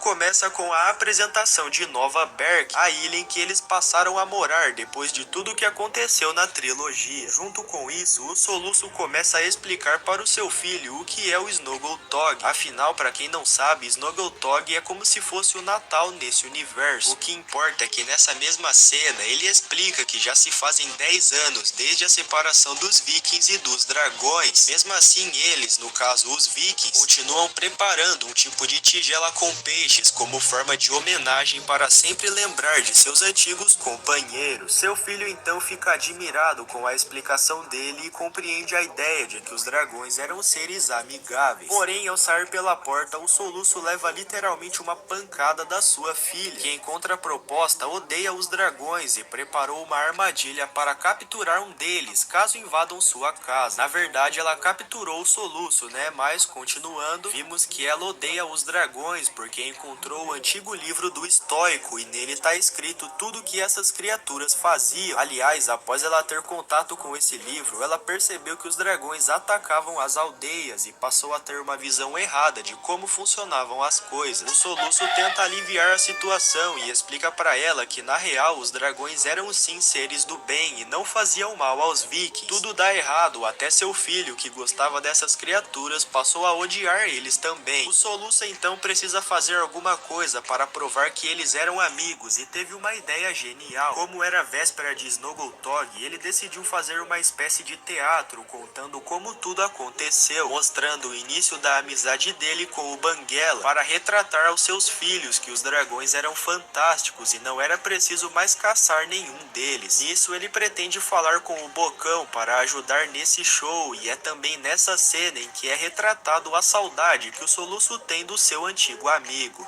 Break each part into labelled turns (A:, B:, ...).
A: começa com a apresentação de Nova Berk, a ilha em que eles passaram a morar depois de tudo o que aconteceu na trilogia. Junto com isso, o Soluço começa a explicar para o seu filho o que é o Snoggletog. Afinal, para quem não sabe, Snoggletog é como se fosse o Natal nesse universo. O que importa é que nessa mesma cena, ele explica que já se fazem 10 anos desde a separação dos Vikings e dos dragões. Mesmo assim, eles, no caso os Vikings, continuam preparando um tipo de tigela com peixes como forma de homenagem para sempre lembrar de seus antigos companheiros. Seu filho então fica admirado com a explicação dele e compreende a ideia de que os dragões eram seres amigáveis. Porém, ao sair pela porta, o Soluço leva literalmente uma pancada da sua filha, que em contraproposta odeia os dragões e preparou uma armadilha para capturar um deles caso invadam sua casa. Na verdade, ela capturou o Soluço, né? Mas continuando, vimos que ela odeia os dragões porque encontrou o antigo livro do Estoico e nele está escrito tudo que essas criaturas faziam. Aliás, após ela ter contato com esse livro, ela percebeu que os dragões atacavam as aldeias e passou a ter uma visão errada de como funcionavam as coisas. O Soluço tenta aliviar a situação e explica para ela que na real os dragões eram sim seres do bem e não faziam mal aos vikings. Tudo dá errado, até seu filho, que gostava dessas criaturas, passou a odiar eles também. O Soluço então precisa fazer alguma coisa para provar que eles eram amigos e teve uma ideia genial. Como era véspera de Snoggletog, ele decidiu fazer uma espécie de teatro contando como tudo aconteceu, mostrando o início da amizade dele com o Banguela para retratar aos seus filhos que os dragões eram fantásticos e não era preciso mais caçar nenhum deles. Nisso ele pretende falar com o Bocão para ajudar nesse show e é também nessa cena em que é retratado a saudade que o Soluço tem do seu antigo amigo.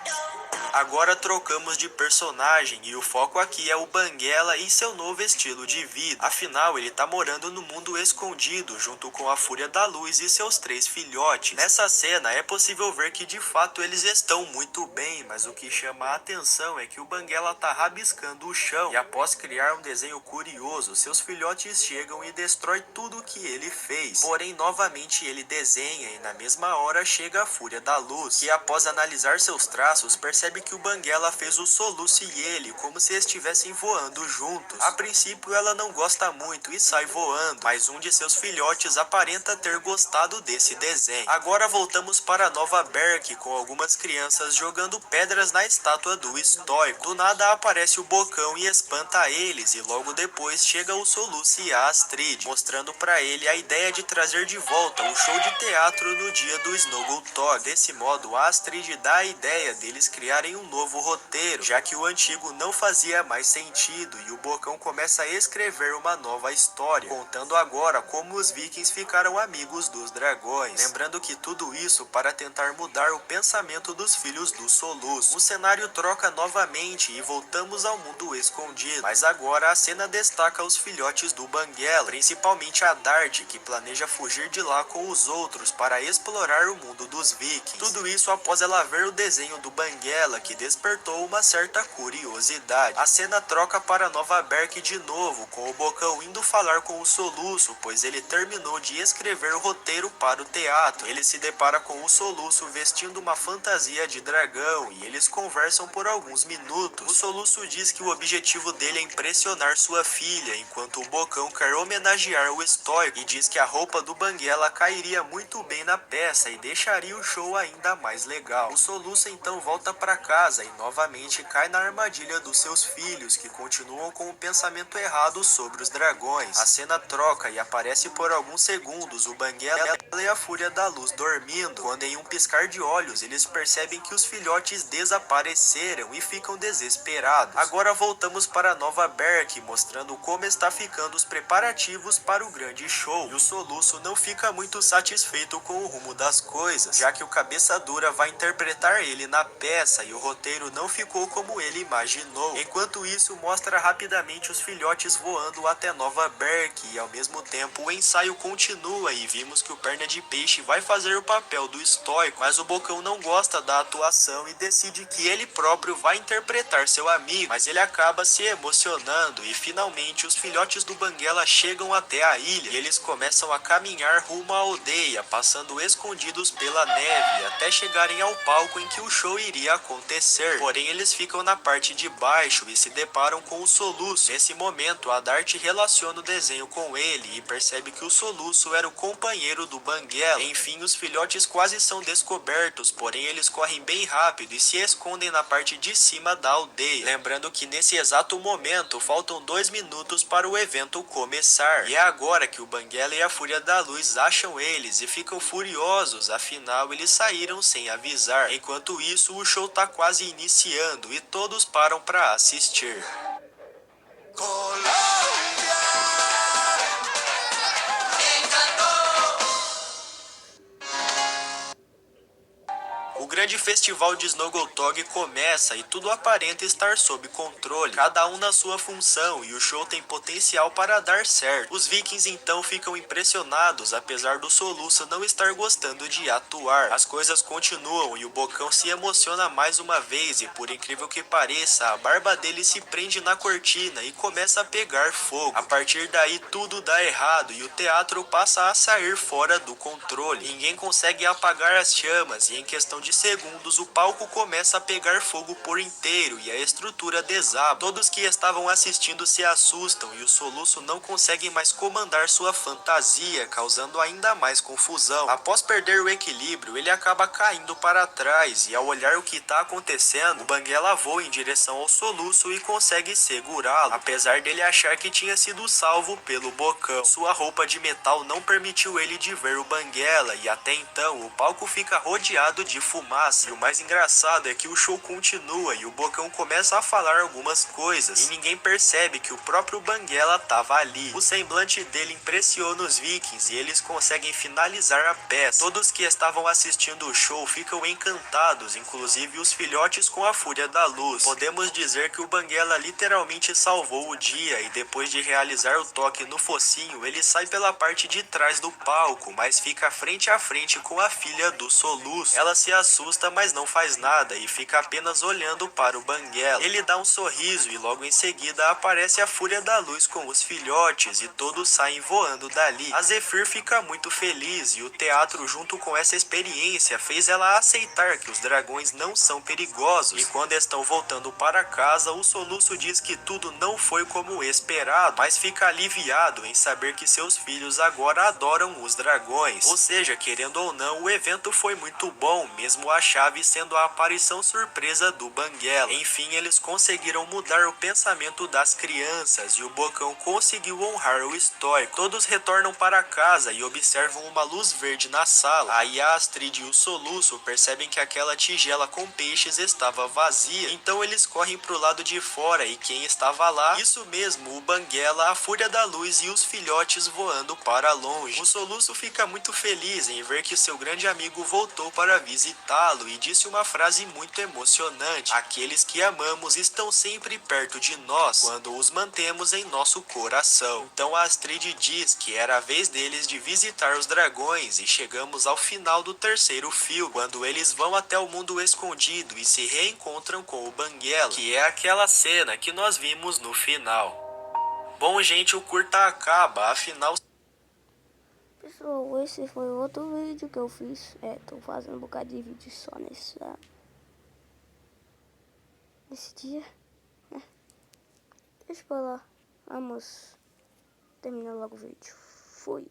A: Agora trocamos de personagem e o foco aqui é o Banguela e seu novo estilo de vida. Afinal, ele tá morando no mundo escondido junto com a Fúria da Luz e seus 3 filhotes. Nessa cena é possível ver que de fato eles estão muito bem, mas o que chama a atenção é que o Banguela tá rabiscando o chão e após criar um desenho curioso, seus filhotes chegam e destrói tudo que ele fez. Porém, novamente ele desenha e na mesma hora chega a Fúria da Luz, que após analisar seus traços percebe que o Banguela fez o Soluço e ele como se estivessem voando juntos. A princípio ela não gosta muito e sai voando, mas um de seus filhotes aparenta ter gostado desse desenho. Agora voltamos para Nova Berk com algumas crianças jogando pedras na estátua do Estoico. Do nada aparece o Bocão e espanta eles e logo depois chega o Soluço e a Astrid, mostrando para ele a ideia de trazer de volta o show de teatro no dia do Snoggletog. Desse modo, a Astrid dá a ideia deles criarem um novo roteiro, já que o antigo não fazia mais sentido e o Bocão começa a escrever uma nova história, contando agora como os vikings ficaram amigos dos dragões. Lembrando que tudo isso para tentar mudar o pensamento dos filhos do Soluço. O cenário troca novamente e voltamos ao mundo escondido, mas agora a cena destaca os filhotes do Banguela, principalmente a Dart, que planeja fugir de lá com os outros para explorar o mundo dos vikings. Tudo isso após ela ver o desenho do Banguela, que despertou uma certa curiosidade. A cena troca para Nova Berk de novo, com o Bocão indo falar com o Soluço, pois ele terminou de escrever o roteiro para o teatro. Ele se depara com o Soluço vestindo uma fantasia de dragão e eles conversam por alguns minutos. O Soluço diz que o objetivo dele é impressionar sua filha, enquanto o Bocão quer homenagear o Estoico e diz que a roupa do Banguela cairia muito bem na peça e deixaria o show ainda mais legal. O Soluço então volta para casa e novamente cai na armadilha dos seus filhos, que continuam com o pensamento errado sobre os dragões. A cena troca e aparece por alguns segundos o Banguela e a Fúria da Luz dormindo, quando em um piscar de olhos eles percebem que os filhotes desapareceram e ficam desesperados. Agora voltamos para Nova Berk, mostrando como está ficando os preparativos para o grande show. E o Soluço não fica muito satisfeito com o rumo das coisas, já que o Cabeça Dura vai interpretar ele na peça e o roteiro não ficou como ele imaginou. Enquanto isso, mostra rapidamente os filhotes voando até Nova Berk e ao mesmo tempo o ensaio continua e vimos que o Perna de Peixe vai fazer o papel do Estoico, mas o Bocão não gosta da atuação e decide que ele próprio vai interpretar seu amigo, mas ele acaba se emocionando e finalmente os filhotes do Banguela chegam até a ilha e eles começam a caminhar rumo à aldeia, passando escondidos pela neve até chegarem ao palco em que o show iria acontecer. acontecer. Porém, eles ficam na parte de baixo e se deparam com o Soluço. Nesse momento, a Dart relaciona o desenho com ele e percebe que o Soluço era o companheiro do Banguela. Enfim, os filhotes quase são descobertos, porém eles correm bem rápido e se escondem na parte de cima da aldeia. Lembrando que nesse exato momento faltam 2 minutos para o evento começar. E é agora que o Banguela e a Fúria da Luz acham eles e ficam furiosos, afinal eles saíram sem avisar. Enquanto isso, o show tá quase iniciando e todos param para assistir. O grande festival de Snoggltog começa e tudo aparenta estar sob controle, cada um na sua função, e o show tem potencial para dar certo. Os vikings então ficam impressionados, apesar do Soluço não estar gostando de atuar. As coisas continuam e o Bocão se emociona mais uma vez e, por incrível que pareça, a barba dele se prende na cortina e começa a pegar fogo. A partir daí tudo dá errado e o teatro passa a sair fora do controle. Ninguém consegue apagar as chamas e em questão de segundos o palco começa a pegar fogo por inteiro e a estrutura desaba. Todos que estavam assistindo se assustam e o Soluço não consegue mais comandar sua fantasia, causando ainda mais confusão. Após perder o equilíbrio, ele acaba caindo para trás e ao olhar o que está acontecendo, o Banguela voa em direção ao Soluço e consegue segurá-lo, apesar dele achar que tinha sido salvo pelo Bocão. Sua roupa de metal não permitiu ele de ver o Banguela e até então o palco fica rodeado de fumaça. E o mais engraçado é que o show continua e o Bocão começa a falar algumas coisas e ninguém percebe que o próprio Banguela estava ali. O semblante dele impressiona os vikings e eles conseguem finalizar a peça. Todos que estavam assistindo o show ficam encantados, inclusive os filhotes com a Fúria da Luz. Podemos dizer que o Banguela literalmente salvou o dia e depois de realizar o toque no focinho, ele sai pela parte de trás do palco, mas fica frente a frente com a filha do Soluço. Ela se assusta, mas não faz nada e fica apenas olhando para o Banguela. Ele dá um sorriso e logo em seguida aparece a Fúria da Luz com os filhotes e todos saem voando dali. A Zephyr fica muito feliz e o teatro, junto com essa experiência, fez ela aceitar que os dragões não são perigosos. E quando estão voltando para casa, o Soluço diz que tudo não foi como esperado, mas fica aliviado em saber que seus filhos agora adoram os dragões. Ou seja, querendo ou não, o evento foi muito bom, mesmo a chave sendo a aparição surpresa do Banguela. Enfim, eles conseguiram mudar o pensamento das crianças e o Bocão conseguiu honrar o estoico. Todos retornam para casa e observam uma luz verde na sala. Aí a Astrid e o Soluço percebem que aquela tigela com peixes estava vazia, então eles correm pro lado de fora e quem estava lá? Isso mesmo, o Banguela, a Fúria da Luz e os filhotes voando para longe. O Soluço fica muito feliz em ver que seu grande amigo voltou para visitá-lo e disse uma frase muito emocionante: aqueles que amamos estão sempre perto de nós quando os mantemos em nosso coração. Então a Astrid diz que era a vez deles de visitar os dragões e chegamos ao final do terceiro filme, quando eles vão até o mundo escondido e se reencontram com o Banguela, que é aquela cena que nós vimos no final. Bom, gente, o curta acaba, afinal...
B: Pessoal, esse foi outro vídeo que eu fiz. Tô fazendo um bocado de vídeo só nesse dia. Deixa pra lá. Vamos terminar logo o vídeo. Fui.